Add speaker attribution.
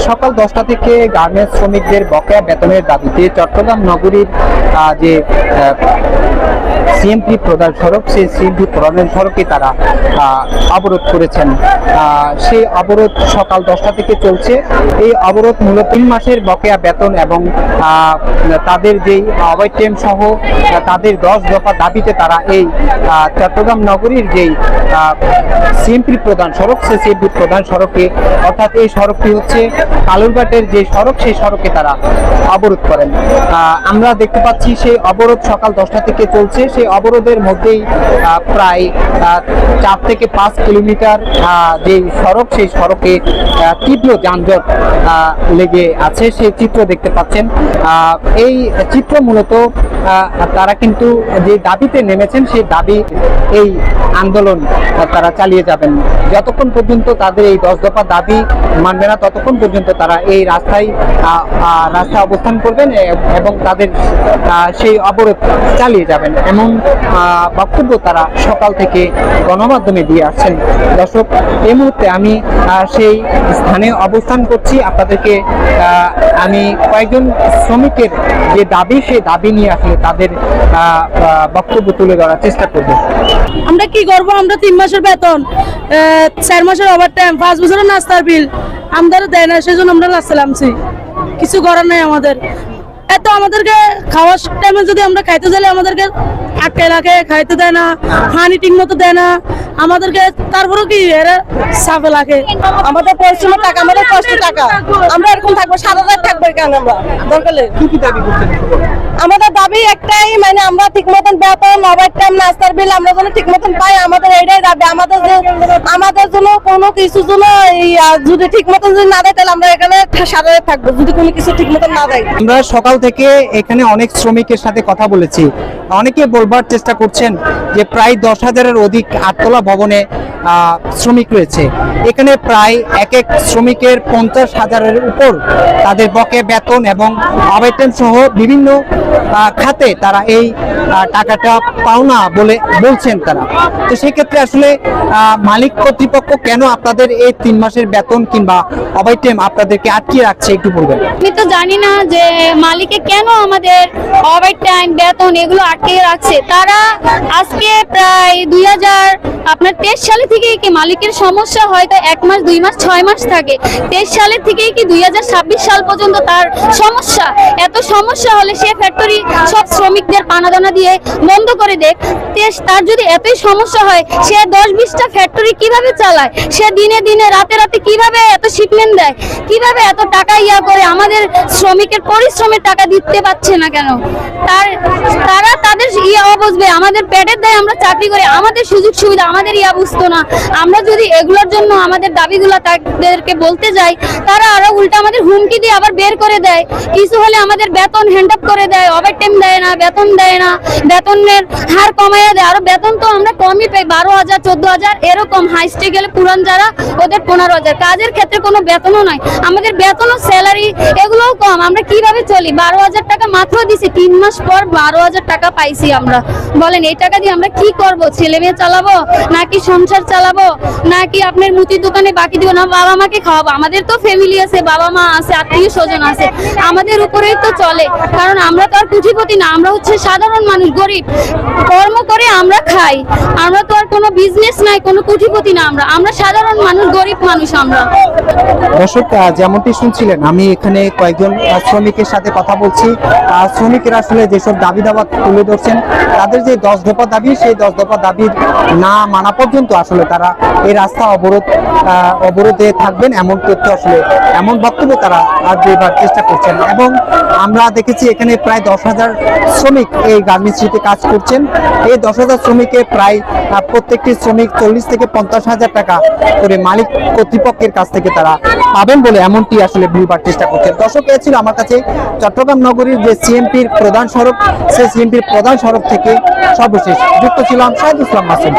Speaker 1: সকাল 10টা থেকে গার্মেন্টস শ্রমিকদের বকেয়া বেতনের দাবিতে চট্টগ্রাম নগরীর যে সিএমপি প্রধান সড়ক, সেই সিএমপি প্রধান সড়কে তারা অবরোধ করেছেন। সেই অবরোধ সকাল 10টা থেকে চলছে। এই অবরোধ মূলত 3 মাসের বকেয়া বেতন এবং তাদের যেই ওভারটাইম সহ তাদের 10 দফা দাবিতে তারা এই চট্টগ্রাম নগরীর যেই সিএমপি প্রধান সড়ক, সেই সিএমপি প্রধান সড়কে, অর্থাৎ এই সড়কটি হচ্ছে কালুরঘাটের যে সড়ক, সেই সড়কে তারা অবরোধ করেন। আমরা দেখতে পাচ্ছি সেই অবরোধ সকাল 10টা থেকে চলছে। সেই অবরোধের মধ্যেই প্রায় 4 থেকে 5 কিলোমিটার যে সড়ক, সেই সড়কে তীব্র যানজট লেগে আছে। সেই চিত্র দেখতে পাচ্ছেন। এই চিত্র মূলত তারা কিন্তু যে দাবিতে নেমেছেন, সেই দাবি এই আন্দোলন তারা চালিয়ে যাবেন যতক্ষণ পর্যন্ত তাদের এই 10 দফা দাবি মানবে না, ততক্ষণ পর্যন্ত তারা এই রাস্তায় অবস্থান করবেন এবং তাদের সেই অবরোধ চালিয়ে যাবেন, এমন বক্তব্য তারা সকাল থেকে গণমাধ্যমে দিয়ে আসছেন। দর্শক, এই মুহূর্তে আমি সেই স্থানে অবস্থান করছি। আপনাদেরকে আমি কয়েকজন শ্রমিকের যে দাবি, সেই দাবি নিয়ে আসলে তাদের বক্তব্য তুলে ধরার চেষ্টা করব।
Speaker 2: আমরা কি করবো? আমরা 3 মাসের বেতন, 4 মাসের ওভারটাইম, 5 বছরের নাস্তার বিল আমাদের দেয় না, সেজন্য আমরা রাস্তায় নামছি। কিছু করার নাই আমাদের। এত আমাদেরকে খাওয়ার টাইমে যদি আমরা খাইতে চাইলে আমাদেরকে আটকে রাখে, খাইতে দেয় না, পানি ঠিক মতো দেয় না আমাদেরকে। তারপরে কি এরা সাফে লাগে আমাদের পরিশ্রমের টাকা, আমাদের কষ্টের টাকা। আমরা এরকম থাকবো, সারা রাত থাকবো কেন? আমরা দরকার
Speaker 1: কি দাবি করছেন?
Speaker 2: আমাদের দাবি একটাই, মানে আমরা ঠিক মতন বেতন, ওভারটাইম, নাস্তার বিল আমরা যেন ঠিক মতন পাই। আমাদের এইটাই দাবি। আমাদের জন্য কোনো কিছু জন্য যদি ঠিক মতন যদি না দেয়, তাহলে আমরা এখানে সারা রাত থাকবো, যদি কোনো কিছু ঠিক মতন না দেয়।
Speaker 1: আমরা সকাল থেকে এখানে অনেক শ্রমিকের সাথে কথা বলেছি। অনেকে বলবার চেষ্টা করছেন যে প্রায় 10,000-এর অধিক আটতলা ভবনে শ্রমিক রয়েছে। এখানে প্রায় এক শ্রমিকের 50,000-এর উপর তাদের বকেয়া বেতন এবং ওভারটাইম সহ বিভিন্ন খাতে তারা এই টাকাটা পাওনা বলে বলছেন তারা। তো সেক্ষেত্রে আসলে মালিক কর্তৃপক্ষ কেন আপনাদের এই 3 মাসের বেতন কিংবা ওভারটাইম আপনাদেরকে আটকে রাখছে, একটু বলবেন?
Speaker 3: আমি তো জানি না যে মালিকে কেন আমাদের ওভারটাইম, বেতন এগুলো আটকে রাখছে। তারা আজকে প্রায় 2023 সালে থেকে কি মালিকের সমস্যা হয়তো 1 মাস, 2 মাস, 6 মাস থাকে। 23 সালের থেকেই কি 2026 সাল পর্যন্ত তার সমস্যা। এত সমস্যা হলে সে ফ্যাক্টরি সব শ্রমিকদের পানাদানা দিয়ে বন্ধ করে দেয়। তার যদি এতই সমস্যা হয়, সে 10-20টা ফ্যাক্টরি কিভাবে চালায়? সে দিনে দিনে, রাতে রাতে কিভাবে এত শিপমেন্ট দেয়? কিভাবে এত টাকা করে? আমাদের শ্রমিকের পরিশ্রমের টাকা দিতে পারছে না কেন? তারা তাদের বুঝবে, আমাদের পেটের দায় আমরা চাকরি করে, আমাদের সুযোগ সুবিধা আমাদের বুঝতো না। আমরা যদি এগুলোর জন্য আমাদের দাবিগুলো তাদেরকে বলতে যাই, তারা আরো উল্টা আমাদের হুমকি দিয়ে আবার বের করে দেয়। কিছু হলে আমাদের বেতন হ্যান্ড আপ করে দেয়, ওভারটাইম দেয় না, বেতন দেয় না, বেতনের হার কমাইয়া দেয়। আরো বেতন তো আমরা কমই পাই, 12,000, 14,000 এরকম। হাইস্টে গেলে পুরান যারা, ওদের 15,000। কাজের ক্ষেত্রে কোনো বেতনও নাই। আমাদের বেতনও, স্যালারি এগুলোও কম। আমরা কিভাবে চলি? 12,000 টাকা মাত্র দিছি, 3 মাস পর 12,000 টাকা পাইছি আমরা। বলেন, এই টাকা দিয়ে আমরা কি করব? ছেলে মেয়ে চালাবো, নাকি সংসার চালাবো, নাকি আপনার মুদির দোকানে বাকি দিব, না বাবা মাকে খাওয়াবো? আমাদের তো ফ্যামিলি আছে, বাবা মা আছে, আত্মীয় স্বজন আছে, আমাদের উপরেই তো চলে। কারণ আমরা তো আর কোটিপতি না, আমরা হচ্ছে সাধারণ মানুষ, গরিব। কর্ম করে আমরা খাই। আমরা তো আর কোনো বিজনেস নাই, কোনো কোটিপতি না। আমরা সাধারণ মানুষ, গরিব মানুষ আমরা।
Speaker 1: দর্শক, যেমনটি শুনছিলেন, আমি এখানে কয়েকজন শ্রমিকের সাথে কথা বলছি। শ্রমিকেরা আসলে যেসব দাবি দাবা তুলে ধরছেন, তাদের যে 10 দফা দাবি, সেই 10 দফা দাবি না মানা পর্যন্ত আসলে তারা এই রাস্তা অবরোধে থাকবেন, এমন তথ্য আসলে, এমন বক্তব্য তারা আজ দেবার চেষ্টা করছেন। এবং আমরা দেখেছি এখানে প্রায় 10,000 শ্রমিক এই গার্মেন্টসটিতে কাজ করছেন। এই 10,000 শ্রমিকে প্রায় প্রত্যেকটি শ্রমিক 40 থেকে 50,000 টাকা করে মালিক কর্তৃপক্ষের কাছ থেকে তারা পাবেন বলে এমনটি আসলে বলবার চেষ্টা করছেন। দর্শক, এ ছিল আমার কাছে চট্টগ্রাম নগরীর যে সিএমপির প্রধান সড়ক, সেই সিএমপির প্রধান সড়ক থেকে সর্বশেষ যুক্ত ছিলাম শাহিদুল ইসলাম মাসুম।